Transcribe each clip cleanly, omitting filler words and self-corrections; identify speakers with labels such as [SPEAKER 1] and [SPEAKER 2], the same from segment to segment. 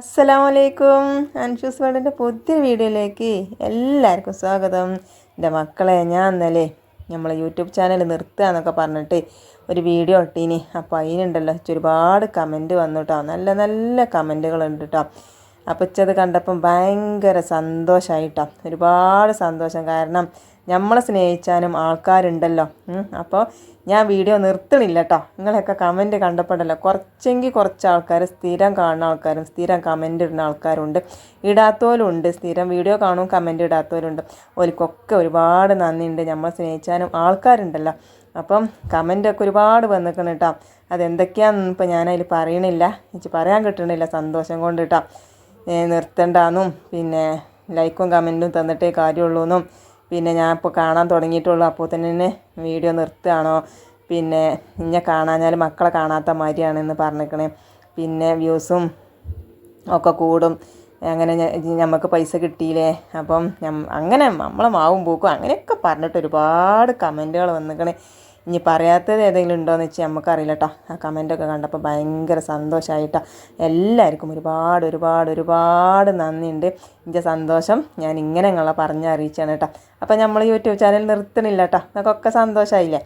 [SPEAKER 1] അസ്സലാമലൈക്കും. അൻഷൂസ് വേൾഡിൻ്റെ പുതിയ വീഡിയോയിലേക്ക് എല്ലാവർക്കും സ്വാഗതം. എൻ്റെ മക്കളെ, ഞാൻ ഇന്നലെ നമ്മളെ യൂട്യൂബ് ചാനൽ നിർത്തുക എന്നൊക്കെ പറഞ്ഞിട്ട് ഒരു വീഡിയോ ഇട്ടീനി. അപ്പോൾ അതിനുണ്ടല്ലോ ഒരുപാട് കമൻറ്റ് വന്നു കേട്ടോ. നല്ല നല്ല കമൻറ്റുകളുണ്ട് കേട്ടോ. അപ്പോൾ ഇച്ചത് കണ്ടപ്പം ഭയങ്കര സന്തോഷമായിട്ടോ. ഒരുപാട് സന്തോഷം. കാരണം നമ്മളെ സ്നേഹിച്ചാനും ആൾക്കാരുണ്ടല്ലോ. അപ്പോൾ ഞാൻ വീഡിയോ നിർത്തണില്ല കേട്ടോ. നിങ്ങളൊക്കെ കമൻറ്റ് കണ്ടപ്പോഴല്ലോ കുറച്ച് ആൾക്കാർ സ്ഥിരം കാണുന്ന ആൾക്കാരും സ്ഥിരം കമൻറ്റ് ഇടുന്ന ആൾക്കാരുണ്ട്, ഇടാത്തവരും ഉണ്ട്. സ്ഥിരം വീഡിയോ കാണും കമൻറ്റ് ഇടാത്തവരുണ്ട്. ഓർക്കൊക്കെ ഒരുപാട് നന്ദിയുണ്ട്. നമ്മളെ സ്നേഹിച്ചാനും ആൾക്കാരുണ്ടല്ലോ. അപ്പം കമൻറ്റൊക്കെ ഒരുപാട് വന്നിക്കണം കേട്ടോ. അതെന്തൊക്കെയാണെന്ന് ഇപ്പോൾ ഞാനതിൽ പറയണില്ല, എനിക്ക് പറയാൻ കിട്ടണില്ല സന്തോഷം കൊണ്ട് കേട്ടോ. നിർത്തണ്ടെന്നും പിന്നെ ലൈക്കും കമൻറ്റും തന്നിട്ടേ കാര്യമുള്ളൂ എന്നും പിന്നെ ഞാൻ ഇപ്പോൾ കാണാൻ തുടങ്ങിയിട്ടുള്ളൂ, അപ്പോൾ തന്നെ വീഡിയോ നിർത്തുകയാണോ, പിന്നെ ഇന്നെ കാണാഞ്ഞാൽ മക്കളെ കാണാത്ത മാതിരിയാണെന്ന് പറഞ്ഞിരിക്കണേ, പിന്നെ വ്യൂസും ഒക്കെ കൂടും, അങ്ങനെ നമുക്ക് പൈസ കിട്ടിയില്ലേ, അപ്പം അങ്ങനെ നമ്മളെ മാവും പൂക്കും അങ്ങനെയൊക്കെ പറഞ്ഞിട്ട് ഒരുപാട് കമൻറ്റുകൾ വന്നിരിക്കണേ. ഇനി പറയാത്തത് ഏതെങ്കിലും ഉണ്ടോയെന്ന് വെച്ചാൽ നമുക്കറിയില്ല കേട്ടോ. ആ കമൻറ്റൊക്കെ കണ്ടപ്പോൾ ഭയങ്കര സന്തോഷമായിട്ടാണ്. എല്ലാവർക്കും ഒരുപാട് നന്ദിയുണ്ട്. എൻ്റെ സന്തോഷം ഞാൻ ഇങ്ങനെ നിങ്ങളെ പറഞ്ഞറിയിച്ചാണ് കേട്ടോ. അപ്പം നമ്മൾ യൂട്യൂബ് ചാനൽ നിർത്തണില്ല കേട്ടോ. നമുക്കൊക്കെ സന്തോഷമായില്ലേ.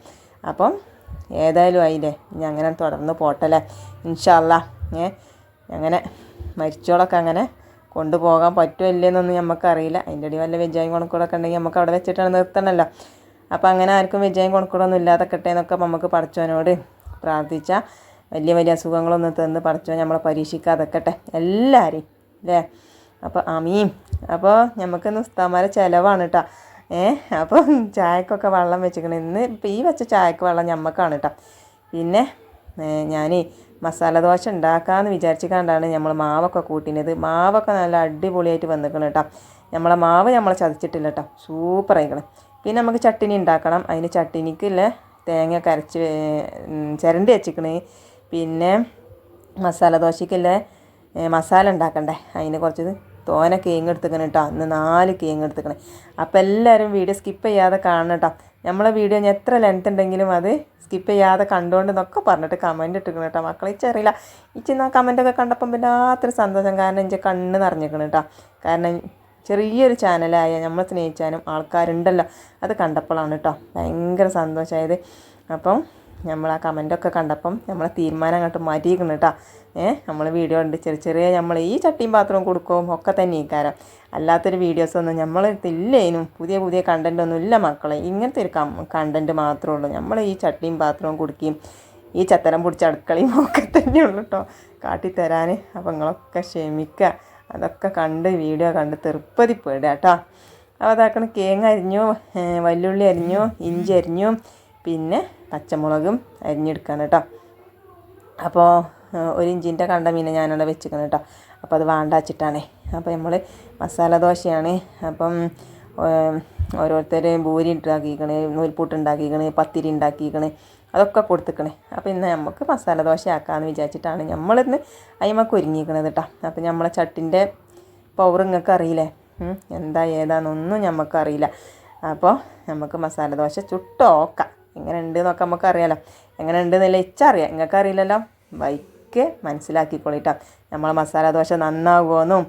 [SPEAKER 1] അപ്പം ഏതായാലും ആയില്ലേ, ഇനി അങ്ങനെ തുടർന്ന് പോട്ടല്ലേ ഇൻഷാ അല്ലാ. അങ്ങനെ മരിച്ചോളൊക്കെ അങ്ങനെ കൊണ്ടുപോകാൻ പറ്റുമോ ഇല്ലയെന്നൊന്നും നമുക്കറിയില്ല. അതിൻ്റെ ഇടയിൽ വല്ല വിജയം കൊണക്കൂടൊക്കെ ഉണ്ടെങ്കിൽ നമുക്ക് അവിടെ വെച്ചിട്ടാണ് നിർത്തണമല്ലോ. അപ്പോൾ അങ്ങനെ ആർക്കും വിജയം കൊണക്കൂടൊന്നും ഇല്ലാതെക്കട്ടെ എന്നൊക്കെ നമുക്ക് പടച്ചവനോട് പ്രാർത്ഥിച്ചാൽ വലിയ അസുഖങ്ങളൊന്നും തന്ന് പടച്ചവൻ നമ്മളെ പരീക്ഷിക്കാതെക്കട്ടെ എല്ലാവരെയും അല്ലേ. അപ്പോൾ ആമീൻ. അപ്പോൾ നമുക്കിന്ന് ഉസ്താമാരെ ചിലവാണ് കേട്ടോ. അപ്പോൾ ചായക്കൊക്കെ വെള്ളം വെച്ചിരിക്കണം. ഇന്ന് ഇപ്പോൾ ഈ വെച്ച ചായക്ക് വെള്ളം ഞമ്മക്കാണ് കേട്ടോ. പിന്നെ ഞാൻ മസാല ദോശ ഉണ്ടാക്കാമെന്ന് വിചാരിച്ചിട്ടാണ് നമ്മൾ മാവൊക്കെ കൂട്ടിനത്. മാവൊക്കെ നല്ല അടിപൊളിയായിട്ട് വന്നിക്കണം കേട്ടോ. നമ്മളെ മാവ് ചതച്ചിട്ടില്ല കേട്ടോ, സൂപ്പറായിക്കണം. പിന്നെ നമുക്ക് ചട്ടിനി ഉണ്ടാക്കണം. അതിന് ചട്ടിനിക്കില്ല തേങ്ങ അരച്ച് ചിരണ്ടി വെച്ചിക്കണേ. പിന്നെ മസാല ദോശയ്ക്കില്ല മസാല ഉണ്ടാക്കണ്ടേ, അതിന് കുറച്ച് തോന കേങ്ങ് എടുത്തിക്കണം കേട്ടോ. ഇന്ന് 4 കേങ്ങ് എടുത്തിക്കണേ. അപ്പോൾ എല്ലാവരും വീഡിയോ സ്കിപ്പ് ചെയ്യാതെ കാണണം കേട്ടോ. നമ്മളെ വീഡിയോ ഞാൻ എത്ര ലെങ്ത് ഉണ്ടെങ്കിലും അത് സ്കിപ്പ് ചെയ്യാതെ കണ്ടുകൊണ്ട് എന്നൊക്കെ പറഞ്ഞിട്ട് കമൻറ്റ് ഇട്ടിക്കണം കേട്ടോ. മക്കളെ ഇച്ചറിയില്ല, ഇച്ചിന്ന കമൻറ്റൊക്കെ കണ്ടപ്പം വല്ലാത്തൊരു സന്തോഷം. കാരണം എൻ്റെ കണ്ണ് നിറഞ്ഞിക്കണം കേട്ടോ. കാരണം ചെറിയൊരു ചാനലായ നമ്മൾ സ്നേഹിച്ചാനും ആൾക്കാരുണ്ടല്ലോ, അത് കണ്ടപ്പോഴാണ് കേട്ടോ ഭയങ്കര സന്തോഷമായത്. അപ്പം നമ്മൾ ആ കമൻറ്റൊക്കെ കണ്ടപ്പം നമ്മളെ തീരുമാനം അങ്ങോട്ട് മാറ്റിയിരിക്കണം കേട്ടോ. നമ്മൾ വീഡിയോ ഉണ്ട് ചെറിയ നമ്മൾ ഈ ചട്ടിയും പാത്രവും കൊടുക്കും ഒക്കെ തന്നെ ഈ കാരം. അല്ലാത്തൊരു വീഡിയോസൊന്നും നമ്മളെടുത്തില്ലേനും പുതിയ കണ്ടൻറ്റൊന്നും ഇല്ല മക്കളെ. ഇങ്ങനത്തെ ഒരു കണ്ടൻറ്റ് മാത്രമേ ഉള്ളൂ. നമ്മൾ ഈ ചട്ടിയും പാത്രവും കൊടുക്കുകയും ഈ ചത്തരം പിടിച്ച അടുക്കളയും ഒക്കെ തന്നെയുള്ളൂ കേട്ടോ കാട്ടിത്തരാൻ. അപ്പോൾ നിങ്ങളൊക്കെ ക്ഷമിക്കുക. അതൊക്കെ വീഡിയോ കണ്ട് തെറുപ്പതിപ്പെടുക കേട്ടോ. അപ്പോൾ അതാക്കണം കേങ്ങ് അരിഞ്ഞു, വല്ലുള്ളി അരിഞ്ഞു, ഇഞ്ചി അരിഞ്ഞു, പിന്നെ പച്ചമുളകും അരിഞ്ഞെടുക്കാൻ കേട്ടോ. അപ്പോൾ 1 ഇഞ്ചിൻ്റെ കണ്ട മീനെ ഞാനവിടെ വെച്ചിരിക്കണം കേട്ടോ. അപ്പോൾ അത് വേണ്ട വെച്ചിട്ടാണേ. അപ്പോൾ നമ്മൾ മസാല ദോശയാണ്. അപ്പം ഓരോരുത്തർ ഭൂരി ഉണ്ടാക്കിക്കണേ, നൂൽപൂട്ട് ഉണ്ടാക്കിക്കണേ, പത്തിരി ഉണ്ടാക്കിക്കണേ, അതൊക്കെ കൊടുത്തിക്കണേ. അപ്പോൾ ഇന്ന് നമുക്ക് മസാല ദോശ ആക്കാമെന്ന് വിചാരിച്ചിട്ടാണ് നമ്മളിന്ന് അയിമക്ക് ഒരുങ്ങിയിരിക്കണത് കേട്ടോ. അപ്പോൾ നമ്മളെ ചട്ടിൻ്റെ പവർ നിങ്ങൾക്ക് അറിയില്ലേ, എന്താ ഏതാണെന്നൊന്നും നമുക്കറിയില്ല. അപ്പോൾ നമുക്ക് മസാല ദോശ ചുട്ടോക്കാം. എങ്ങനെ ഉണ്ട് എന്നൊക്കെ നമുക്കറിയാലോ. എങ്ങനെ ഉണ്ടെന്നല്ല ഇച്ചറിയാം, നിങ്ങൾക്ക് അറിയില്ലല്ലോ. ബൈക്ക് മനസ്സിലാക്കിക്കൊള്ളിട്ടോ. നമ്മളെ മസാല ദോശ നന്നാകുമോയെന്നും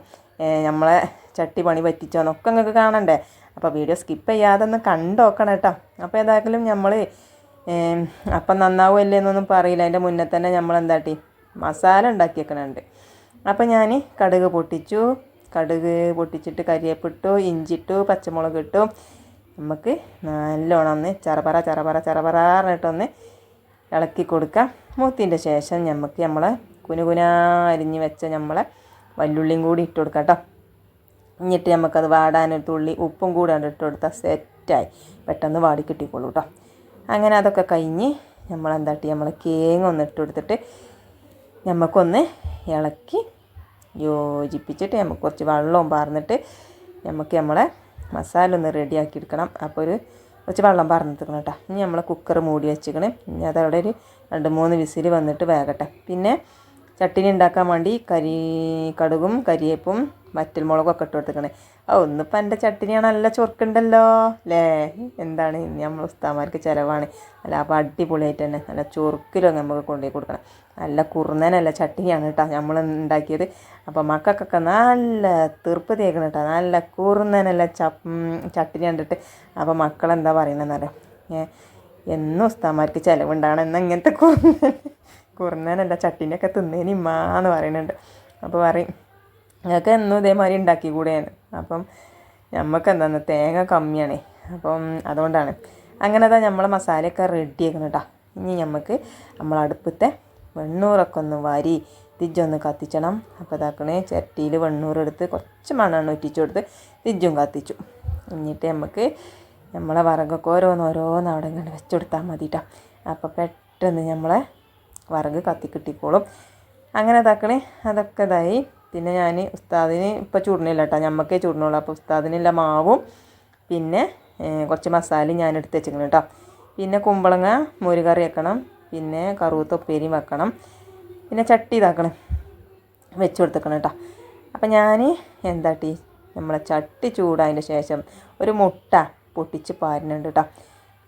[SPEAKER 1] നമ്മളെ ചട്ടി പണി പറ്റിച്ചോന്നൊക്കെ നിങ്ങൾക്ക് കാണണ്ടേ. അപ്പോൾ വീഡിയോ സ്കിപ്പ് ചെയ്യാതെ ഒന്ന് കണ്ടോക്കണം കേട്ടോ. അപ്പോൾ ഏതായാലും നമ്മൾ അപ്പം നന്നാവുമല്ലേ എന്നൊന്നും പറയില്ല. അതിൻ്റെ മുന്നേ തന്നെ നമ്മൾ എന്താട്ടി മസാല ഉണ്ടാക്കി വെക്കണുണ്ട്. അപ്പോൾ ഞാൻ കടുക് പൊട്ടിച്ചിട്ട് കരിവേപ്പിട്ടു, ഇഞ്ചിട്ടു, പച്ചമുളക് ഇട്ടു. നമുക്ക് നല്ലോണം ഒന്ന് ചറപറാന്നിട്ടൊന്ന് ഇളക്കി കൊടുക്കാം. മൂത്തിൻ്റെ ശേഷം നമുക്ക് നമ്മളെ കുനുകുനാ അരിഞ്ഞ് വെച്ച നമ്മളെ വല്ലുള്ളിയും കൂടി ഇട്ട് കൊടുക്കാം കേട്ടോ. എന്നിട്ട് നമുക്കത് വാടാനൊരു തുള്ളി ഉപ്പും കൂടെ ഇട്ട് കൊടുത്താൽ സെറ്റായി പെട്ടെന്ന് വാടി കിട്ടിക്കോളൂ കേട്ടോ. അങ്ങനെ അതൊക്കെ കഴിഞ്ഞ് നമ്മൾ കേങ്ങൊന്ന് ഇട്ട് കൊടുത്തിട്ട് നമുക്കൊന്ന് ഇളക്കി യോജിപ്പിച്ചിട്ട് നമുക്ക് കുറച്ച് വെള്ളവും പാർന്നിട്ട് നമുക്ക് നമ്മളെ മസാല ഒന്ന് റെഡിയാക്കി എടുക്കണം. അപ്പോൾ കുറച്ച് വെള്ളം പാർന്നിട്ടിരിക്കണം കേട്ടോ. ഇനി നമ്മൾ കുക്കർ മൂടി വെച്ചിക്കണം. ഇനി അതവിടെ ഒരു 2-3 വിസിൽ വന്നിട്ട് വേകട്ടെ. പിന്നെ ചട്ടിനി ഉണ്ടാക്കാൻ വേണ്ടി കടുകും കരിയേപ്പും വറ്റൽമുളകൊക്കെ ഇട്ട് കൊടുത്തേക്കണേ. ഒന്നിപ്പോൾ എൻ്റെ ചട്ടിനിയാണ് നല്ല ചൊറുക്കുണ്ടല്ലോ അല്ലേ. എന്താണ് നമ്മൾ ഉസ്താമാർക്ക് ചിലവാണ്. അല്ല അപ്പോൾ അടിപൊളിയായിട്ട് തന്നെ നല്ല ചൊറുക്കിലും നമുക്ക് കൊണ്ടുപോയി കൊടുക്കണം. നല്ല കുറുന്നനല്ല ചട്ടിനിയാണ് കേട്ടോ നമ്മൾ ഉണ്ടാക്കിയത്. അപ്പോൾ മക്കൾക്കൊക്കെ നല്ല തീർപ്പ് തേക്കണം കേട്ടോ. നല്ല കുറുന്നനല്ല ചട്ടിനി കണ്ടിട്ട് അപ്പോൾ മക്കളെന്താ പറയണമെന്നറിയാം, എന്നും ഉസ്താമാർക്ക് ചിലവുണ്ടാകണം എന്നാൽ ഇങ്ങനത്തെ കുറുന്നനല്ല ചട്ടിനിയൊക്കെ തിന്നേനി ഇമ്മാന്ന് പറയുന്നുണ്ട്. അപ്പോൾ പറയും ഞങ്ങൾക്ക് എന്നും ഇതേമാതിരി ഉണ്ടാക്കി കൂടെയാണ്. അപ്പം നമുക്ക് എന്താണെന്ന് തേങ്ങ കമ്മിയാണ്. അപ്പം അതുകൊണ്ടാണ് അങ്ങനെ അതാ നമ്മളെ മസാലയൊക്കെ റെഡി ആക്കണം കേട്ടോ. ഇനി നമുക്ക് അടുപ്പത്തെ വെണ്ണൂറൊക്കെ ഒന്ന് വാരി തിജ്ജൊന്ന് കത്തിച്ചണം. അപ്പോൾ ഇതാക്കണേ ചട്ടിയിൽ വെണ്ണൂറെടുത്ത് കുറച്ച് മണ്ണെണ്ണ ഒറ്റിച്ച് കൊടുത്ത് തിജ്ജും കത്തിച്ചു. എന്നിട്ട് നമുക്ക് നമ്മളെ വിറകൊക്കെ ഓരോന്നോരോന്ന് അവിടെ ഇങ്ങനെ വെച്ച് കൊടുത്താൽ മതി കേട്ടോ. അപ്പോൾ പെട്ടെന്ന് നമ്മളെ വിറക് കത്തി കിട്ടിക്കോളും. അങ്ങനെ ഇതാക്കണേ അതൊക്കെ ഇതായി. പിന്നെ ഞാൻ ഉസ്താദിന് ഇപ്പോൾ ചൂടണില്ല കേട്ടോ, ഞമ്മക്കേ ചൂടണുള്ളൂ. അപ്പോൾ ഉസ്താദിനുള്ള മാവും പിന്നെ കുറച്ച് മസാലയും ഞാൻ എടുത്ത് വെച്ചിരിക്കണം കേട്ടോ. പിന്നെ കുമ്പളങ്ങ മോരുകറി വെക്കണം, പിന്നെ കറുവത്ത ഉപ്പേരിയും വെക്കണം, പിന്നെ ചട്ടി ഇതാക്കണം വെച്ച് കൊടുത്തേക്കണം കേട്ടോ. അപ്പം ഞാൻ എന്താട്ടി നമ്മളെ ചട്ടി ചൂടായതിൻ്റെ ശേഷം ഒരു മുട്ട പൊട്ടിച്ച് പാരുന്നുണ്ട് കേട്ടോ.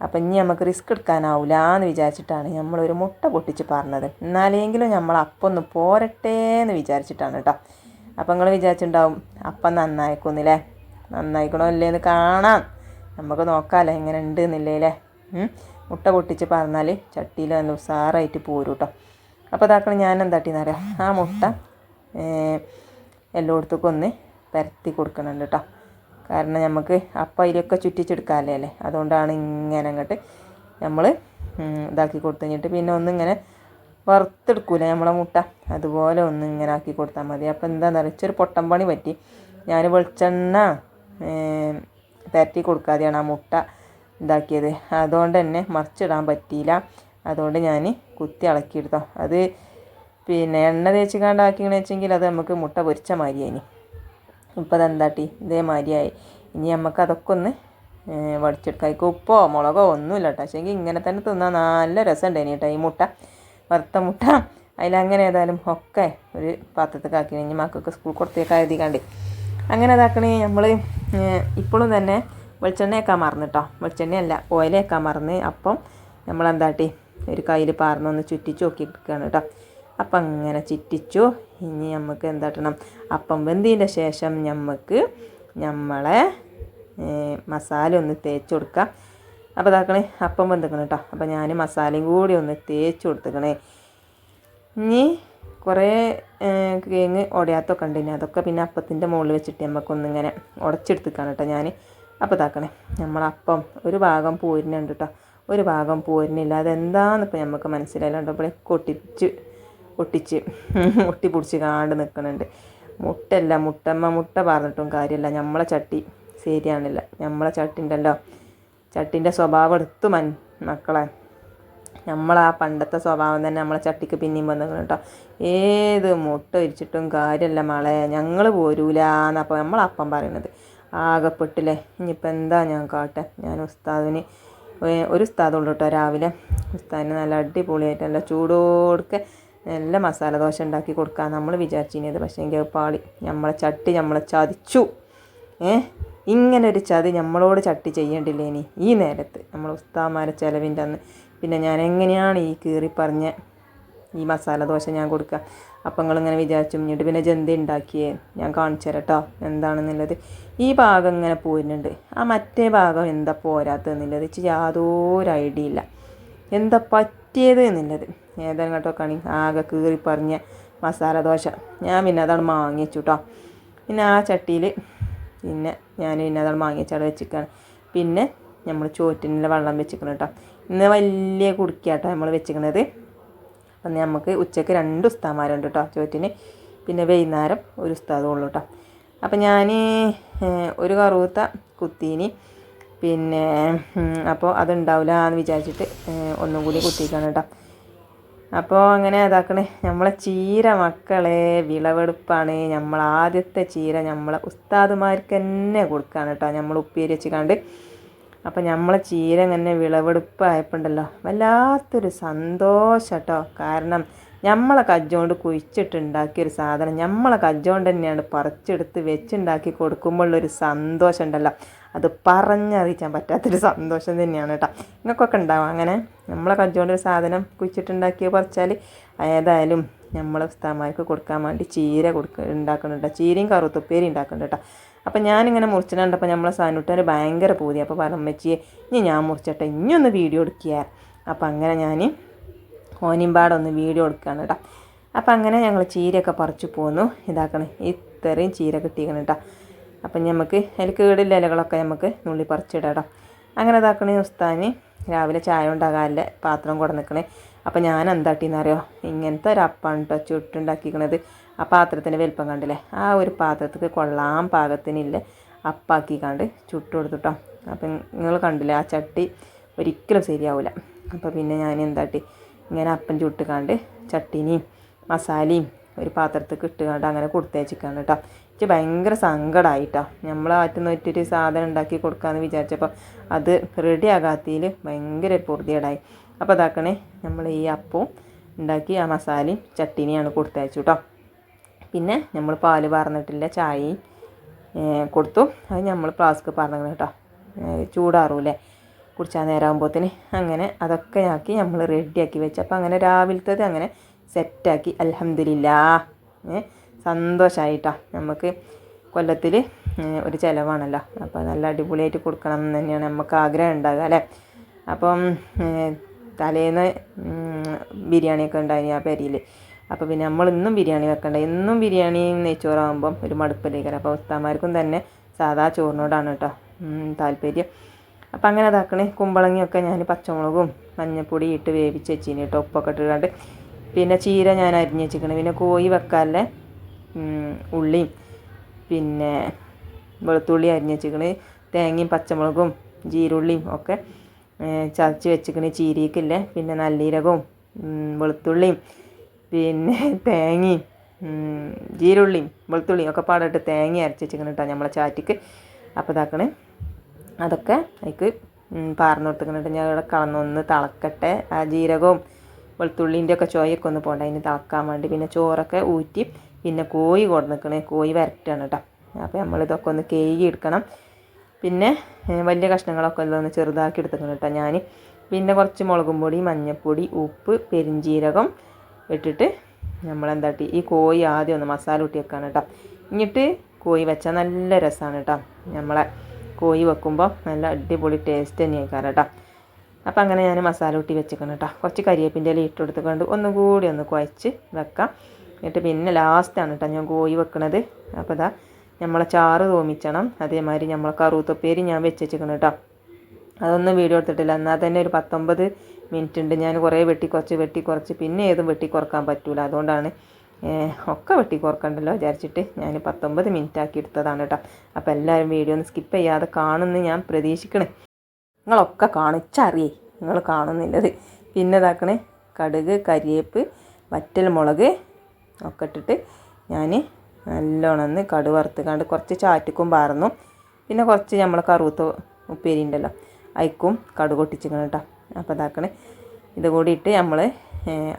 [SPEAKER 1] അപ്പം ഇനി നമുക്ക് റിസ്ക് എടുക്കാനാവില്ല എന്ന് വിചാരിച്ചിട്ടാണ് നമ്മളൊരു മുട്ട പൊട്ടിച്ച് പറഞ്ഞത്. എന്നാലെങ്കിലും നമ്മൾ അപ്പം ഒന്ന് പോരട്ടെ എന്ന് വിചാരിച്ചിട്ടാണ് കേട്ടോ. അപ്പം നിങ്ങൾ വിചാരിച്ചിട്ടുണ്ടാവും അപ്പം നന്നായിക്കൊന്നില്ലേ, നന്നായിക്കണോ അല്ലേന്ന് കാണാം, നമുക്ക് നോക്കാമല്ലോ എങ്ങനെ ഉണ്ട് എന്നില്ലേ. മുട്ട പൊട്ടിച്ച് പറഞ്ഞാൽ ചട്ടിയിൽ നല്ല ഉസാറായിട്ട് പോരും കേട്ടോ. അപ്പോൾ ഇതാക്കണം ഞാൻ എന്താട്ടിന്ന് അറിയാം, ആ മുട്ട എല്ലായിടത്തേക്കും ഒന്ന് പരത്തി കൊടുക്കണുണ്ട് കേട്ടോ. കാരണം നമുക്ക് അപ്പം അതിലൊക്കെ ചുറ്റിച്ചെടുക്കാമല്ലേ അല്ലേ, അതുകൊണ്ടാണ് ഇങ്ങനെ അങ്ങോട്ട് നമ്മൾ ഇതാക്കി കൊടുത്തു കഴിഞ്ഞിട്ട് പിന്നെ ഒന്നിങ്ങനെ വറുത്തെടുക്കൂല നമ്മളെ മുട്ട, അതുപോലെ ഒന്ന് ഇങ്ങനെ ആക്കി കൊടുത്താൽ മതി. അപ്പോൾ എന്താണെന്ന് അറിയാം, ഇച്ചൊരു പൊട്ടൻ പണി പറ്റി. ഞാൻ വെളിച്ചെണ്ണ പരത്തി കൊടുക്കാതെയാണ് ആ മുട്ട ഇതാക്കിയത്. അതുകൊണ്ട് തന്നെ മറിച്ചിടാൻ പറ്റിയില്ല. അതുകൊണ്ട് ഞാൻ കുത്തി ഇളക്കിയെടുത്തോ. അത് പിന്നെ എണ്ണ തേച്ച് കണ്ടാക്കിയെന്ന് വെച്ചെങ്കിൽ അത് നമുക്ക് മുട്ട പൊരിച്ച മാതിരിയായി. ഇപ്പോൾ അതെന്താട്ടി ഇതേമാതിരിയായി. ഇനി നമുക്ക് അതൊക്കെ ഒന്ന് വടിച്ചെടുക്കാം. അതിക്ക് ഉപ്പോ മുളകോ ഒന്നുമില്ല കേട്ടോ. പക്ഷേങ്കിൽ ഇങ്ങനെ തന്നെ തിന്നാൽ നല്ല രസമുണ്ടായിന് കേട്ടോ. ഈ മുട്ട വറുത്ത മുട്ട അതിലങ്ങനെ ഏതായാലും ഒക്കെ ഒരു പാത്രത്തിൽ ആക്കി കഴിഞ്ഞ് മക്കൾക്ക് സ്കൂൾ കൊടുത്തേക്ക് എഴുതിക്കാണ്ട് അങ്ങനെ ഇതാക്കണേ. നമ്മൾ ഇപ്പോഴും തന്നെ വെളിച്ചെണ്ണയൊക്കെ മറന്നു കേട്ടോ, വെളിച്ചെണ്ണയല്ല ഓയിലൊക്കെ മറന്ന്. അപ്പം നമ്മളെന്താട്ടി ഒരു കയ്യിൽ പാർന്നൊന്ന് ചുറ്റിച്ച് നോക്കി എടുക്കുകയാണ് കേട്ടോ. അപ്പം അങ്ങനെ ചുറ്റിച്ചു. ഇനി നമുക്ക് എന്താട്ടണം, അപ്പം വെന്തതിൻ്റെ ശേഷം നമുക്ക് നമ്മളെ മസാല ഒന്ന് തേച്ച് കൊടുക്കാം. അപ്പോൾ ഇതാക്കണേ അപ്പം വെന്തിക്കണം കേട്ടോ. അപ്പോൾ ഞാൻ മസാലയും കൂടി ഒന്ന് തേച്ച് കൊടുത്തേക്കണേ. ഇനി കുറേ കേങ്ങ് ഉടയാത്തൊക്കെ ഉണ്ട്, ഇനി അതൊക്കെ പിന്നെ അപ്പത്തിൻ്റെ മുകളിൽ വെച്ചിട്ട് നമുക്കൊന്നിങ്ങനെ ഉടച്ചെടുത്തേക്കാണ് കേട്ടോ ഞാൻ. അപ്പോൾ ഇതാക്കണേ നമ്മളപ്പം ഒരു ഭാഗം പോരുന്നുണ്ട് കേട്ടോ, ഒരു ഭാഗം പോരുന്നില്ല. അതെന്താണെന്നിപ്പോൾ നമുക്ക് മനസ്സിലായില്ല. അപ്പോൾ ഒട്ടിപ്പിടിച്ച് കാണ്ട് നിൽക്കുന്നുണ്ട്. മുട്ടല്ല മുട്ട പറഞ്ഞിട്ടും കാര്യമില്ല, നമ്മളെ ചട്ടി ശരിയാണില്ല. നമ്മളെ ചട്ടി ഉണ്ടല്ലോ, ചട്ടിൻ്റെ സ്വഭാവം എടുത്തു മക്കളെ. നമ്മളാ പണ്ടത്തെ സ്വഭാവം തന്നെ നമ്മളെ ചട്ടിക്ക് പിന്നെയും വന്നിരിക്കണം കേട്ടോ. ഏത് മുട്ട ഒരിച്ചിട്ടും കാര്യമല്ല മളെ, ഞങ്ങൾ പോരൂലെന്ന് അപ്പോൾ നമ്മളപ്പം പറയുന്നത്. ആകെപ്പെട്ടില്ലേ. ഇനിയിപ്പോൾ എന്താ ഞാൻ കാട്ടെ. ഞാൻ ഉസ്താദിന് ഒരു ഉസ്താദുള്ളൂ കേട്ടോ രാവിലെ. ഉസ്താദിന് നല്ല അടിപൊളിയായിട്ട് നല്ല ചൂടോടുക്കെ നല്ല മസാല ദോശ ഉണ്ടാക്കി കൊടുക്കാൻ നമ്മൾ വിചാരിച്ചിരുന്നത്. പക്ഷേ എങ്കിൽ പാളി. നമ്മളെ ചട്ടി നമ്മളെ ചതിച്ചു. ഇങ്ങനൊരു ചതി നമ്മളോട് ചട്ടി ചെയ്യേണ്ടില്ലേ ഇനി ഈ നേരത്ത്, നമ്മൾ ഉസ്താദന്മാരെ ചിലവിൻ്റെ അന്ന്. പിന്നെ ഞാൻ എങ്ങനെയാണ് ഈ കീറി പറഞ്ഞ ഈ മസാല ദോശ ഞാൻ കൊടുക്കുക. അപ്പം നിങ്ങളിങ്ങനെ വിചാരിച്ചു എന്നിട്ട് പിന്നെ ജന്തി ഉണ്ടാക്കിയേ ഞാൻ കാണിച്ചു തരാം കേട്ടോ എന്താണെന്നുള്ളത്. ഈ ഭാഗം ഇങ്ങനെ പോരുന്നുണ്ട്, ആ മറ്റേ ഭാഗം എന്താ പോരാത്തതെന്നുള്ളത് വെച്ച് യാതൊരു ഐഡിയ ഇല്ല എന്താ പറ്റിയത് എന്നുള്ളത്. ഏതായാലും കേട്ടോ കണി ആകെ കീറി പറഞ്ഞ മസാല ദോശ ഞാൻ പിന്നെ അതാണ് വാങ്ങി വെച്ചു കേട്ടോ. പിന്നെ ആ ചട്ടിയിൽ പിന്നെ അതാണ് വാങ്ങി വെച്ചവിടെ വെച്ചിരിക്കുകയാണ്. പിന്നെ നമ്മൾ ചോറ്റിനുള്ള വെള്ളം വെച്ചിരിക്കണം കേട്ടോ. ഇന്ന് വലിയ കുടിക്കാട്ടോ നമ്മൾ വെച്ചിരിക്കണത്. അപ്പം നമുക്ക് ഉച്ചയ്ക്ക് 2 ഉസ്താദന്മാരുണ്ട് കേട്ടോ ചോറ്റിന്, പിന്നെ വൈകുന്നേരം ഒരു ഉസ്താദും ഉള്ളൂ കേട്ടോ. അപ്പം ഞാൻ ഒരു കറുവത്ത കുത്തീനി, പിന്നെ അപ്പോൾ അതുണ്ടാവില്ല എന്ന് വിചാരിച്ചിട്ട് ഒന്നും കൂടി കുത്തിക്കാണ് കേട്ടോ. അപ്പോൾ അങ്ങനെ അതാക്കണേ നമ്മളെ ചീര മക്കളെ വിളവെടുപ്പാണ്. നമ്മൾ ആദ്യത്തെ ചീര നമ്മളെ ഉസ്താദുമാർക്ക് തന്നെ കൊടുക്കുകയാണ് കേട്ടോ, നമ്മൾ ഉപ്പേരി വെച്ച് കണ്ട്. അപ്പം നമ്മളെ ചീര ഇങ്ങനെ വിളവെടുപ്പായപ്പോണ്ടല്ലോ വല്ലാത്തൊരു സന്തോഷം കേട്ടോ. കാരണം നമ്മളെ കജ്ജോണ്ട് കുഴിച്ചിട്ടുണ്ടാക്കിയൊരു സാധനം നമ്മളെ കജ്ജോണ്ട് തന്നെയാണ് പറിച്ചെടുത്ത് വെച്ചുണ്ടാക്കി കൊടുക്കുമ്പോഴുള്ളൊരു സന്തോഷം ഉണ്ടല്ലോ, അത് പറഞ്ഞറിയിക്കാൻ പറ്റാത്തൊരു സന്തോഷം തന്നെയാണ് കേട്ടോ. നിങ്ങൾക്കൊക്കെ ഉണ്ടാവും അങ്ങനെ നമ്മളെ കജ്ജോണ്ട് ഒരു സാധനം കുഴിച്ചിട്ടുണ്ടാക്കി പറിച്ചാൽ. ഏതായാലും നമ്മൾ ഉസ്താദ്മാർക്ക് കൊടുക്കാൻ വേണ്ടി ചീര ഉണ്ടാക്കുന്നുണ്ട്, ചീരയും കറുത്തുപ്പേരി ഉണ്ടാക്കുന്നുണ്ട് കേട്ടോ. അപ്പം ഞാനിങ്ങനെ മുറിച്ചിട്ടുണ്ടപ്പോൾ നമ്മളെ സാനൂട്ടാർ ഭയങ്കര പൂതി. അപ്പോൾ പറഞ്ഞമ്മച്ചിയെ ഇനി ഞാൻ മുറിച്ചട്ടെ, ഇനിയൊന്ന് വീഡിയോ എടുക്കുക. അപ്പം അങ്ങനെ ഞാൻ ഓനിമ്പാടൊന്ന് വീഡിയോ എടുക്കുകയാണ് കേട്ടോ. അപ്പം അങ്ങനെ ഞങ്ങൾ ചീരയൊക്കെ പറിച്ചു പോന്നു. ഇതാക്കണം, ഇത്രയും ചീര കിട്ടിയിരിക്കണം കേട്ടോ. അപ്പം നമുക്ക് അതിൽ കേടില്ല ഇലകളൊക്കെ നമുക്ക് നുള്ളി പറിച്ചിടാം കേട്ടോ. അങ്ങനെ ഇതാക്കണേ ഉസ്താന് രാവിലെ ചായ ഉണ്ടാകാനുള്ള പാത്രം കൊടുന്നിക്കണേ. അപ്പം ഞാൻ എന്താട്ടിന്നറിയോ, ഇങ്ങനത്തെ ഒരു അപ്പാണ് കേട്ടോ ചുട്ടുണ്ടാക്കിക്കണത്. ആ പാത്രത്തിൻ്റെ വലിപ്പം കണ്ടില്ലേ, ആ ഒരു പാത്രത്തിൽ കൊള്ളാൻ പാകത്തിനില്ല അപ്പാക്കിക്കാണ്ട് ചുട്ട് കൊടുത്തുട്ടോ. അപ്പം നിങ്ങൾ കണ്ടില്ലേ ആ ചട്ടി ഒരിക്കലും ശരിയാവില്ല. അപ്പോൾ പിന്നെ ഞാൻ എന്താട്ടി ഇങ്ങനെ അപ്പം ചുട്ടുകാണ്ട് ചട്ടിനിയും മസാലയും ഒരു പാത്രത്തിൽ ഇട്ടുകാണ്ട് അങ്ങനെ കൊടുത്തേച്ചിക്കാണ് കേട്ടോ. എനിക്ക് ഭയങ്കര സങ്കടമായിട്ടോ, നമ്മൾ ആറ്റുന്നൊറ്റൊരു സാധനം ഉണ്ടാക്കി കൊടുക്കാമെന്ന് വിചാരിച്ചപ്പോൾ അത് റെഡി ആകാത്തതിൽ ഭയങ്കര പൊറുതിയേടായി. അപ്പോൾ അതാക്കണേ നമ്മൾ ഈ അപ്പവും ഉണ്ടാക്കി ആ മസാലയും ചട്ടിനിയാണ് കൊടുത്തയച്ചു കേട്ടോ. പിന്നെ നമ്മൾ പാല് പാർന്നിട്ടില്ല ചായയും കൊടുത്തു. അത് നമ്മൾ ഫ്ലാസ്ക് പറഞ്ഞത് കേട്ടോ, ചൂടാറൂലേ കുടിച്ചാൽ നേരമാകുമ്പോഴത്തേന്. അങ്ങനെ അതൊക്കെ ആക്കി നമ്മൾ റെഡിയാക്കി വെച്ചു. അപ്പോൾ അങ്ങനെ രാവിലത്തേത് അങ്ങനെ സെറ്റാക്കി. അൽഹംദുലില്ലാഹ് സന്തോഷമായിട്ടോ. നമുക്ക് കൊല്ലത്തിൽ ഒരു ചിലവാണല്ലോ, അപ്പോൾ നല്ല അടിപൊളിയായിട്ട് കൊടുക്കണം എന്ന് തന്നെയാണ് നമുക്ക് ആഗ്രഹം ഉണ്ടാകുക അല്ലേ. അപ്പം തലേന്ന് ബിരിയാണിയൊക്കെ ഉണ്ടായി ആ പെരിയിൽ. അപ്പോൾ പിന്നെ നമ്മളിന്നും ബിരിയാണി വെക്കണ്ട, എന്നും ബിരിയാണിയും നെയ്ച്ചോറാകുമ്പം ഒരു മടുപ്പിലേക്കാണ്. അപ്പോൾ ഉസ്താദ്മാർക്കും തന്നെ സാധാ ചോറിനോടാണ് കേട്ടോ താല്പര്യം. അപ്പം അങ്ങനെ അതാക്കണേ കുമ്പളങ്ങിയൊക്കെ ഞാൻ പച്ചമുളകും മഞ്ഞപ്പൊടി ഇട്ട് വേവിച്ച് വെച്ചിന് കേട്ടോ, ഉപ്പൊക്കെ ഇട്ടുകൊണ്ട്. പിന്നെ ചീര ഞാൻ അരിഞ്ഞ് വെച്ചിരിക്കണം. പിന്നെ കോഴി വെക്കാല്ലേ ഉള്ളിയും പിന്നെ വെളുത്തുള്ളി അരിഞ്ഞ് വെച്ചിരിക്കണ്, തേങ്ങയും പച്ചമുളകും ജീരുള്ളിയും ഒക്കെ ചതച്ച് വെച്ചിക്കണ് ചീരയ്ക്കില്ലേ. പിന്നെ നല്ലീരകവും വെളുത്തുള്ളിയും പിന്നെ തേങ്ങയും ജീരുള്ളിയും വെളുത്തുള്ളിയും ഒക്കെ പാടിട്ട് തേങ്ങ അരച്ച് വെച്ചിരിക്കണം കേട്ടോ നമ്മളെ ചാറ്റിക്ക്. അപ്പോൾ ഇതാക്കണേ അതൊക്കെ അതിക്ക് പാർന്ന് കൊടുത്തിട്ടുണ്ട്. ഞാൻ ഇവിടെ കളന്നൊന്ന് തിളക്കട്ടെ, ആ ജീരകവും വെളുത്തുള്ളീൻ്റെ ഒക്കെ ചോയൊക്കെ ഒന്ന് പോകണ്ട അതിന് തിളക്കാൻ വേണ്ടി. പിന്നെ ചോറൊക്കെ ഊറ്റി പിന്നെ കോഴി കൊടുന്നിക്കണേ, കോഴി വരട്ടാണ് കേട്ടോ. അപ്പോൾ നമ്മളിതൊക്കെ ഒന്ന് കേകി എടുക്കണം. പിന്നെ വലിയ കഷ്ണങ്ങളൊക്കെ ഒന്ന് ചെറുതാക്കി എടുത്തിക്കണം കേട്ടോ ഞാൻ. പിന്നെ കുറച്ച് മുളകും പൊടി മഞ്ഞൾപ്പൊടി ഉപ്പ് പെരിഞ്ചീരകം ഇട്ടിട്ട് നമ്മളെന്താട്ടി ഈ കോഴി ആദ്യം ഒന്ന് മസാല കൂട്ടി വെക്കാണ് കേട്ടോ. എന്നിട്ട് കോഴി വെച്ചാൽ നല്ല രസമാണ് കേട്ടോ. നമ്മളെ കോഴി വെക്കുമ്പോൾ നല്ല അടിപൊളി ടേസ്റ്റ് തന്നെ ആയിക്കാറ് കേട്ടോ. അപ്പോൾ അങ്ങനെ ഞാൻ മസാല കൂട്ടി വെച്ചിരിക്കണം കേട്ടോ. കുറച്ച് കരിയേപ്പിൻ്റെ ഇല ഇട്ട് കൊടുത്തുകൊണ്ട് ഒന്നും കൂടി ഒന്ന് കുഴച്ച് വെക്കാം. എന്നിട്ട് പിന്നെ ലാസ്റ്റാണ് കേട്ടോ ഞാൻ കോഴി വെക്കണത്. അപ്പോൾ ഇതാ നമ്മളെ ചാറ് തോമിച്ചണം. അതേമാതിരി നമ്മളെ കറുത്തപ്പേരി ഞാൻ വെച്ചിരിക്കണം കേട്ടോ. അതൊന്നും വീഡിയോ എടുത്തിട്ടില്ല, എന്നാൽ തന്നെ ഒരു 19 മിനിറ്റ് ഉണ്ട്. ഞാൻ കുറേ വെട്ടിക്കുറച്ച് പിന്നെ ഏതും വെട്ടിക്കുറക്കാൻ പറ്റൂല, അതുകൊണ്ടാണ് ഒക്കെ വെട്ടിക്കുറക്കണ്ടല്ലോ വിചാരിച്ചിട്ട് ഞാൻ 19 മിനിറ്റ് ആക്കി എടുത്തതാണ് കേട്ടോ. അപ്പോൾ എല്ലാവരും വീഡിയോ ഒന്ന് സ്കിപ്പ് ചെയ്യാതെ കാണുമെന്ന് ഞാൻ പ്രതീക്ഷിക്കണേ. നിങ്ങളൊക്കെ കാണിച്ചറിയേ, നിങ്ങൾ കാണുന്നില്ലത്. പിന്നെ ഇതാക്കണേ കടുക് കരിയേപ്പ് വറ്റൽ മുളക് ഒക്കെ ഇട്ടിട്ട് ഞാൻ നല്ലോണം ഒന്ന് കടുക് വറുത്തുകൊണ്ട് കുറച്ച് ചാറ്റിക്കും പാർന്നു. പിന്നെ കുറച്ച് നമ്മൾ കറുത്ത ഉപ്പേരി ഉണ്ടല്ലോ അയക്കും കടുക് പൊട്ടിച്ചിക്കണം കേട്ടോ. അപ്പോൾ ഇതാക്കണേ ഇത് കൂടി ഇട്ട് നമ്മൾ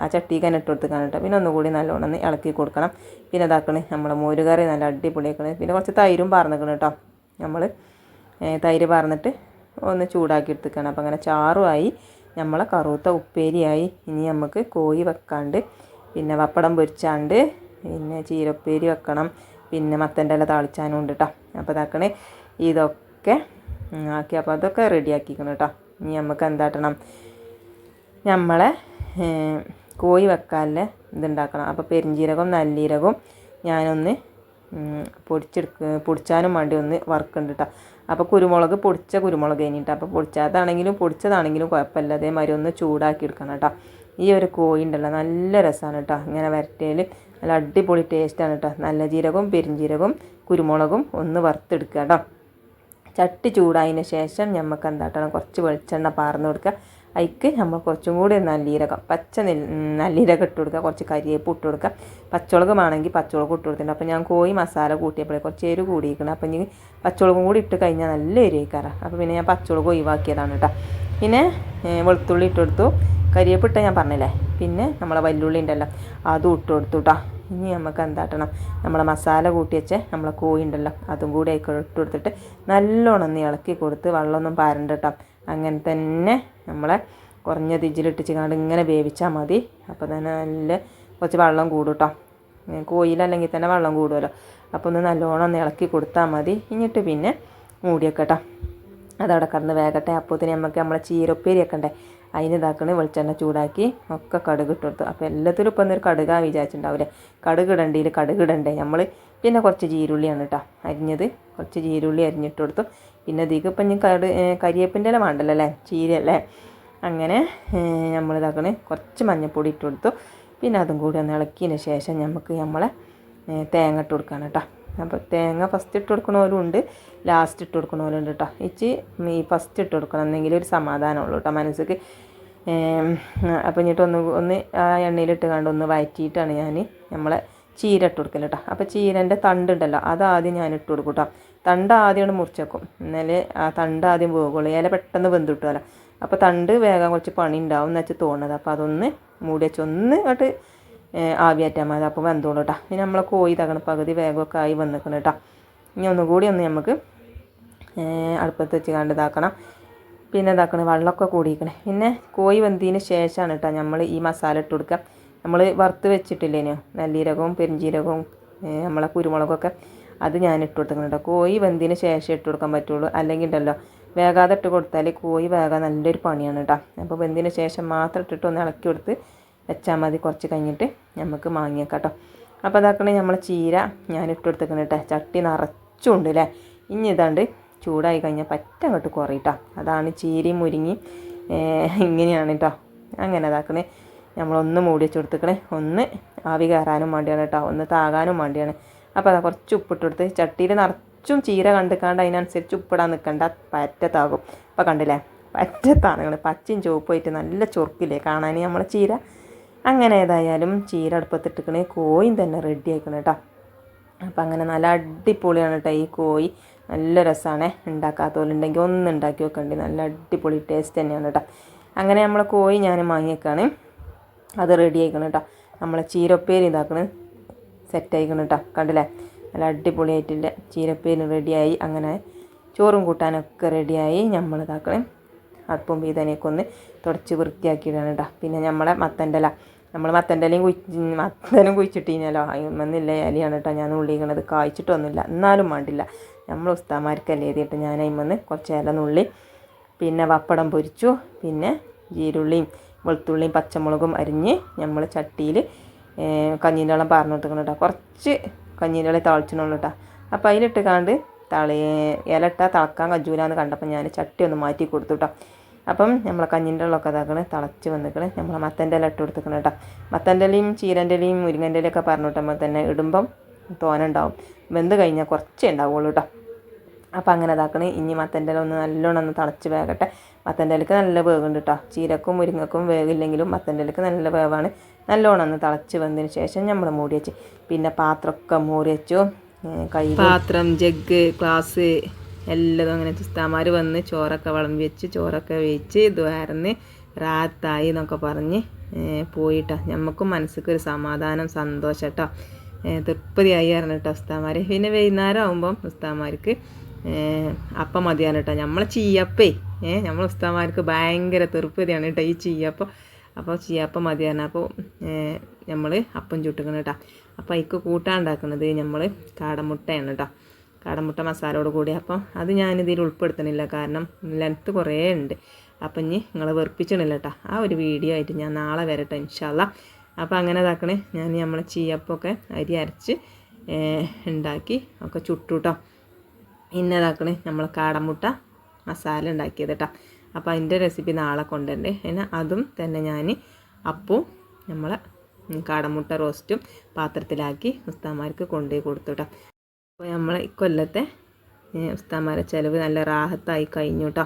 [SPEAKER 1] ആ ചട്ടിക്ക് തന്നെ ഇട്ട് കൊടുത്തിക്കണം കേട്ടോ. പിന്നെ ഒന്നുകൂടി നല്ലോണം ഒന്ന് ഇളക്കി കൊടുക്കണം. പിന്നെ ഇതാക്കണേ നമ്മൾ മോരുകറി നല്ല അടിപൊളിയാക്കണേ. പിന്നെ കുറച്ച് തൈരും പാർന്നിക്കണം കേട്ടോ. നമ്മൾ തൈര് പാർന്നിട്ട് ഒന്ന് ചൂടാക്കി എടുത്തിക്കണം. അപ്പോൾ അങ്ങനെ ചാറുമായി നമ്മളെ കറുത്ത ഉപ്പേരിയായി. ഇനി നമുക്ക് കോഴി വെക്കാണ്ട് പിന്നെ പപ്പടം പൊരിച്ചാണ്ട് പിന്നെ ചീരപ്പേരി വെക്കണം. പിന്നെ മത്തൻ്റെ ഇല താളിച്ചാനും ഉണ്ട് കേട്ടോ. അപ്പോൾ ഇതാക്കണേ ഇതൊക്കെ ആക്കി. അപ്പോൾ അതൊക്കെ റെഡിയാക്കിക്കണം കേട്ടോ. ഇനി നമുക്ക് എന്താട്ടണം, നമ്മളെ കോഴി വെക്കാനുള്ള ഇതുണ്ടാക്കണം. അപ്പോൾ പെരിഞ്ചീരകവും നല്ലീരകവും ഞാനൊന്ന് പൊടിച്ചാനും വേണ്ടി ഒന്ന് വറുക്കുന്നുണ്ട് കേട്ടോ. അപ്പോൾ കുരുമുളക് പൊടിച്ച കുരുമുളക് കഴിഞ്ഞിട്ട്, അപ്പോൾ പൊടിച്ചതാണെങ്കിലും പൊടിച്ചതാണെങ്കിലും കുഴപ്പമില്ല, അതേമാതിരി ഒന്ന് ചൂടാക്കി എടുക്കണം കേട്ടോ. ഈ ഒരു കോഴി ഉണ്ടല്ലോ നല്ല രസമാണ് കേട്ടോ. ഇങ്ങനെ വരട്ടയിൽ നല്ല അടിപൊളി ടേസ്റ്റാണ് കേട്ടോ. നല്ല ജീരകവും പെരിഞ്ചീരകവും കുരുമുളകും ഒന്ന് വറുത്തെടുക്കുക കേട്ടോ. ചട്ടി ചൂടായതിന് ശേഷം നമുക്ക് എന്താട്ടണം, കുറച്ച് വെളിച്ചെണ്ണ പാർന്ന് കൊടുക്കുക. അതിക്ക് നമ്മൾ കുറച്ചും കൂടി നല്ലീരകം നല്ലീരകം ഇട്ട് കൊടുക്കുക. കുറച്ച് കരിയേപ്പ് ഇട്ട് കൊടുക്കുക. പച്ചമുളകുമാണെങ്കിൽ പച്ചമുളക് ഇട്ട് കൊടുത്തിട്ടുണ്ട്. അപ്പോൾ ഞാൻ കോഴി മസാല കൂട്ടിയപ്പോഴേ കുറച്ച് എരിവ് കൂടിയിരിക്കണം. അപ്പോൾ ഇനി പച്ചമുളകും കൂടി ഇട്ട് കഴിഞ്ഞാൽ നല്ല എരിവ് കഴിക്കാറ്. അപ്പോൾ പിന്നെ ഞാൻ പച്ചമുളക് ഒഴിവാക്കിയതാണ് കേട്ടോ. പിന്നെ വെളുത്തുള്ളി ഇട്ട് കൊടുത്തു. കരിയേപ്പിട്ട ഞാൻ പറഞ്ഞില്ലേ. പിന്നെ നമ്മളെ വല്ലുള്ളി ഉണ്ടല്ലോ അതും ഇട്ട് കൊടുത്തു കേട്ടോ. ഇനി നമുക്ക് എന്താട്ടണം, നമ്മളെ മസാല കൂട്ടി വെച്ച് നമ്മളെ കോഴി ഉണ്ടല്ലോ അതും കൂടി ആയിക്കോട്ടെ ഇട്ട് കൊടുത്തിട്ട് നല്ലോണം ഒന്ന് ഇളക്കി കൊടുത്ത് വെള്ളമൊന്നും പാരണ്ട കേട്ടോ. അങ്ങനെ തന്നെ നമ്മളെ കുറഞ്ഞ തിജിലിട്ടിച്ച് കണ്ട് ഇങ്ങനെ വേവിച്ചാൽ മതി. അപ്പോൾ തന്നെ നല്ല കുറച്ച് വെള്ളം കൂടും കേട്ടോ. കോഴിയിലല്ലെങ്കിൽ തന്നെ വെള്ളം കൂടുമല്ലോ. അപ്പോൾ ഒന്ന് നല്ലോണം ഒന്ന് ഇളക്കി കൊടുത്താൽ മതി. എന്നിട്ട് പിന്നെ മൂടിയൊക്കെ കേട്ടോ അതവിടെ കിടന്ന് വേകട്ടെ. അപ്പോഴത്തേന് നമുക്ക് നമ്മളെ ചീരപ്പേരി ഒക്കെ ഉണ്ടേ അതിന് ഇതാക്കണേ വെളിച്ചെണ്ണ ചൂടാക്കി ഒക്കെ കടുക് ഇട്ട് കൊടുത്തു. അപ്പോൾ എല്ലാത്തിലും ഇപ്പം എന്നൊരു കടുകാ വിചാരിച്ചിട്ടുണ്ടാവില്ലേ. കടുക് ഇടണ്ടേൽ കടുക് ഇടണ്ടേ നമ്മൾ. പിന്നെ കുറച്ച് ജീരുള്ളിയാണ് കേട്ടോ അരിഞ്ഞത്, കുറച്ച് ജീരുള്ളി അരിഞ്ഞിട്ട് കൊടുത്തു. പിന്നെ ഇതിക്ക് ഇപ്പം ഇനി കരിയേപ്പിൻ്റെ ഇല വേണ്ടല്ലോ അല്ലേ, ചീരയല്ലേ. അങ്ങനെ നമ്മളിതാക്കണേ കുറച്ച് മഞ്ഞൾപ്പൊടി ഇട്ട് കൊടുത്തു. പിന്നെ അതും കൂടി ഒന്ന് ഇളക്കിയതിന് ശേഷം നമുക്ക് നമ്മളെ തേങ്ങ ഇട്ട് കൊടുക്കണം കേട്ടോ. അപ്പോൾ തേങ്ങ ഫസ്റ്റ് ഇട്ട് കൊടുക്കണവരും ഉണ്ട്, ലാസ്റ്റ് ഇട്ട് കൊടുക്കണവരും ഉണ്ട് കേട്ടോ. ഈ ഫസ്റ്റ് ഇട്ട് കൊടുക്കണം എന്നെങ്കിലും ഒരു സമാധാനമുള്ളൂ കേട്ടോ മനസ്സിക്ക്. അപ്പോൾ എന്നിട്ട് ഒന്ന് ആ എണ്ണയിലിട്ട് കണ്ട് ഒന്ന് വഴറ്റിയിട്ടാണ് ഞാൻ നമ്മളെ ചീര ഇട്ട് കൊടുക്കൽ കേട്ടോ. അപ്പോൾ ചീരൻ്റെ തണ്ടുണ്ടല്ലോ അതാദ്യം ഞാൻ ഇട്ട് കൊടുക്കും കേട്ടോ. തണ്ട് ആദ്യമാണ് മുറിച്ചേക്കും, എന്നാലേ ആ തണ്ട് ആദ്യം പോകുള്ളൂ. ഇല പെട്ടെന്ന് വെന്ത് കിട്ടുമല്ലോ. അപ്പോൾ തണ്ട് വേഗം കുറച്ച് പണി ഉണ്ടാവും എന്ന് വെച്ച് തോന്നുന്നത്. അപ്പോൾ അതൊന്ന് മൂടി വെച്ച് ഒന്ന് അങ്ങോട്ട് ആവിയാറ്റാൽ മതി. അപ്പോൾ വെന്തോളൂ കേട്ടോ. പിന്നെ നമ്മളെ കോഴി തകണം പകുതി വേഗമൊക്കെ ആയി വന്നിക്കണം കേട്ടോ. ഇനി ഒന്നുകൂടി ഒന്ന് നമുക്ക് അടുപ്പത്ത് വെച്ച് കണ്ട് ഇതാക്കണം. പിന്നെ ഇതാക്കണം വെള്ളമൊക്കെ കൂടിയിരിക്കണേ. പിന്നെ കോഴി വെന്തതിന് ശേഷമാണ് കേട്ടോ നമ്മൾ ഈ മസാല ഇട്ട് കൊടുക്കുക. നമ്മൾ വറുത്ത് വെച്ചിട്ടില്ലേനോ നല്ലീരകവും പെരിഞ്ചീരകവും നമ്മളെ കുരുമുളകൊക്കെ, അത് ഞാൻ ഇട്ട് കൊടുക്കണം കേട്ടോ. കോഴി വെന്തതിന് ശേഷം ഇട്ട് കൊടുക്കാൻ പറ്റുള്ളൂ. അല്ലെങ്കിൽ ഉണ്ടല്ലോ വേഗാതെ ഇട്ട് കൊടുത്താൽ കോഴി വേഗം നല്ലൊരു പണിയാണ് കേട്ടോ. അപ്പോൾ വെന്തതിന് ശേഷം മാത്രം ഇട്ടിട്ട് ഒന്ന് ഇളക്കി കൊടുത്ത് വെച്ചാൽ മതി. കുറച്ച് കഴിഞ്ഞിട്ട് നമുക്ക് മാങ്ങിയേക്കാം കേട്ടോ. അപ്പോൾ അതാക്കണേ നമ്മൾ ചീര ഞാൻ ഇട്ട് കൊടുത്തേക്കണം കേട്ടോ. ചട്ടി നിറച്ചുണ്ട് അല്ലേ. ഇനി ഇതാണ്ട് ചൂടായി കഴിഞ്ഞാൽ പറ്റ അങ്ങോട്ട് കുറയിട്ടോ. അതാണ് ചീരയും മുരിങ്ങി ഇങ്ങനെയാണ് കേട്ടോ. അങ്ങനെ അതാക്കണേ നമ്മളൊന്ന് മൂടി വെച്ച് കൊടുത്തേക്കണേ. ഒന്ന് ആവി കയറാനും വേണ്ടിയാണ് കേട്ടോ, ഒന്ന് താകാനും വേണ്ടിയാണ്. അപ്പോൾ അതാ കുറച്ച് ഉപ്പിട്ട് കൊടുത്ത് ചട്ടിയിൽ നിറച്ചും ചീര കണ്ടിക്കാണ്ട് അതിനനുസരിച്ച് ഉപ്പിടാൻ നിൽക്കണ്ട, പറ്റത്താകും. അപ്പോൾ കണ്ടില്ലേ പറ്റത്താണ് പച്ചയും ചുവപ്പായിട്ട് നല്ല ചൊറുക്കില്ലേ കാണാൻ നമ്മളെ ചീര. അങ്ങനെ ഏതായാലും ചീര അടുപ്പത്തിട്ടിക്കണേ കോയും തന്നെ റെഡി ആയിക്കണം കേട്ടോ. അപ്പം അങ്ങനെ നല്ല അടിപൊളിയാണ് കേട്ടോ ഈ കോഴി. നല്ല രസമാണ്, ഉണ്ടാക്കാത്തവരുണ്ടെങ്കിൽ ഒന്ന് ഉണ്ടാക്കി വെക്കണ്ടി. നല്ല അടിപൊളി ടേസ്റ്റ് തന്നെയാണ് കേട്ടോ. അങ്ങനെ നമ്മളെ കോഴി ഞാൻ വാങ്ങിയേക്കാണ്, അത് റെഡി ആയിക്കണം കേട്ടോ. നമ്മളെ ചീരപ്പേരി ഇതാക്കണ് സെറ്റ് ആയിക്കണം കേട്ടോ. കണ്ടില്ലേ നല്ല അടിപൊളിയായിട്ടില്ല ചീരപ്പേരി റെഡിയായി. അങ്ങനെ ചോറും കൂട്ടാനൊക്കെ റെഡിയായി. നമ്മൾ ഇതാക്കണം അടുപ്പും വീതനെയൊക്കെ ഒന്ന് തുടച്ച് വൃത്തിയാക്കിയിടാണ് കേട്ടോ. പിന്നെ നമ്മളെ മത്തൻ്റെ മത്തനും കുഴിച്ചിട്ടിഞ്ഞാലോ ഒന്നില്ല ഇലയാണ് കേട്ടോ ഞാൻ ഉള്ളിക്കണത്. കായ്ച്ചിട്ടൊന്നുമില്ല എന്നാലും വേണ്ടില്ല, നമ്മൾ ഉസ്താമാർക്കല്ലേ എഴുതിയിട്ട് ഞാൻ അതിന്മേന്ന് കുറച്ച് ഇല നുള്ളി. പിന്നെ പപ്പടം പൊരിച്ചു. പിന്നെ ജീരുള്ളിയും വെളുത്തുള്ളിയും പച്ചമുളകും അരിഞ്ഞ് നമ്മൾ ചട്ടിയിൽ കഞ്ഞീൻ്റെ വെള്ളം പാർന്നു കൊടുക്കണം കേട്ടോ. കുറച്ച് കഞ്ഞീൻ്റെ വെള്ളം തിളച്ചിനുള്ളൂ കേട്ടോ. അപ്പോൾ അതിലിട്ട് കാണ്ട് ഇല ഇട്ടാൽ തിളക്കാൻ കജൂലാന്ന് കണ്ടപ്പോൾ ഞാൻ ചട്ടി ഒന്ന് മാറ്റി കൊടുത്തു കേട്ടോ. അപ്പം നമ്മളെ കഞ്ഞിൻ്റെ വെള്ളമൊക്കെ ഇതാക്കണേ തിളച്ച് വന്നിക്കണേ. നമ്മളെ മത്തൻ്റെ ഇല ഇട്ട് കൊടുത്തിക്കണം കേട്ടോ. മത്തൻ്റെ ഇലയും ചീരൻ്റെ ഇലയും മുരിങ്ങൻ്റെ ഇലയൊക്കെ പറഞ്ഞിട്ടുമ്പോൾ തന്നെ ഇടുമ്പം തോനുണ്ടാവും, വെന്ത് കഴിഞ്ഞാൽ കുറച്ചേ ഉണ്ടാവുള്ളൂ കേട്ടോ. അപ്പോൾ അങ്ങനെ ഇതാക്കണേ. ഇനി മത്തൻ്റെ ഇല ഒന്ന് നല്ലോണം ഒന്ന് തിളച്ച് വേകട്ടെ. മത്തൻ്റെ ഇലക്ക് നല്ല വേവുണ്ട് കേട്ടോ. ചീരക്കും മുരിങ്ങക്കും വേവില്ലെങ്കിലും മത്തൻ്റെ ഇലക്ക് നല്ല വേവാണ്. നല്ലോണം ഒന്ന് തിളച്ച് വന്നതിന് ശേഷം നമ്മൾ മൂടി വെച്ച് പിന്നെ പാത്രമൊക്കെ മൂടി വെച്ചു. പാത്രം ജഗ് ഗ്ലാസ് എല്ലതും അങ്ങനെ ഉസ്താമാർ വന്ന് ചോറൊക്കെ വിളമ്പി വെച്ച് ചോറൊക്കെ വെച്ച് ദ്വാരന്ന് റാത്തായി എന്നൊക്കെ പറഞ്ഞ് പോയിട്ടോ. നമുക്കും മനസ്സിക്കൊരു സമാധാനം സന്തോഷം കേട്ടോ, തൃപ്തിയായി പറഞ്ഞു കേട്ടോ ഉസ്താമാർ. പിന്നെ വൈകുന്നേരം ആകുമ്പം ഉസ്താമാർക്ക് അപ്പം മതിയാണ് കേട്ടോ. നമ്മളെ ചീയപ്പേ നമ്മൾ ഉസ്താമാർക്ക് ഭയങ്കര തൃപ്തിയാണ് കേട്ടോ ഈ ചീയപ്പം. അപ്പോൾ ചീയപ്പം മതിയാണ്. അപ്പോൾ നമ്മൾ അപ്പം ചുട്ടിക്കണം കേട്ടോ. അപ്പോൾ അതിക്ക് കൂട്ടാണ്ടാക്കുന്നത് നമ്മൾ കാടമുട്ടയാണ് കേട്ടോ. കാടമുട്ട മസാലയോട് കൂടി. അപ്പം അത് ഞാനിതിൽ ഉൾപ്പെടുത്തണില്ല, കാരണം ലെങ്ത്ത് കുറേ ഉണ്ട്. അപ്പം ഇനി നിങ്ങളെ വെറുപ്പിച്ചണില്ല കേട്ടോ. ആ ഒരു വീഡിയോ ആയിട്ട് ഞാൻ നാളെ വരട്ടെ ഇൻഷാ അല്ലാ. അപ്പോൾ അങ്ങനെ ഇതാക്കണേ. ഞാൻ നമ്മളെ ചീയപ്പൊക്കെ അരി അരച്ച് ഉണ്ടാക്കി ഒക്കെ ചുട്ടു കേട്ടോ. ഇന്നതാക്കണേ നമ്മൾ കാടമുട്ട മസാല ഉണ്ടാക്കിയത് കേട്ടോ. അപ്പോൾ അതിൻ്റെ റെസിപ്പി നാളെ കൊണ്ടുവരണ്ടേ. പിന്നെ അതും തന്നെ ഞാൻ അപ്പവും നമ്മളെ കാടമുട്ട റോസ്റ്റും പാത്രത്തിലാക്കി ഉസ്താമാർക്ക് കൊണ്ടുപോയി കൊടുത്തു കേട്ടോ. അപ്പോൾ നമ്മളെ ഇക്കൊല്ലത്തെ ഉസ്താമാരെ ചിലവ് നല്ല റാഹത്തായി കഴിഞ്ഞു കേട്ടോ.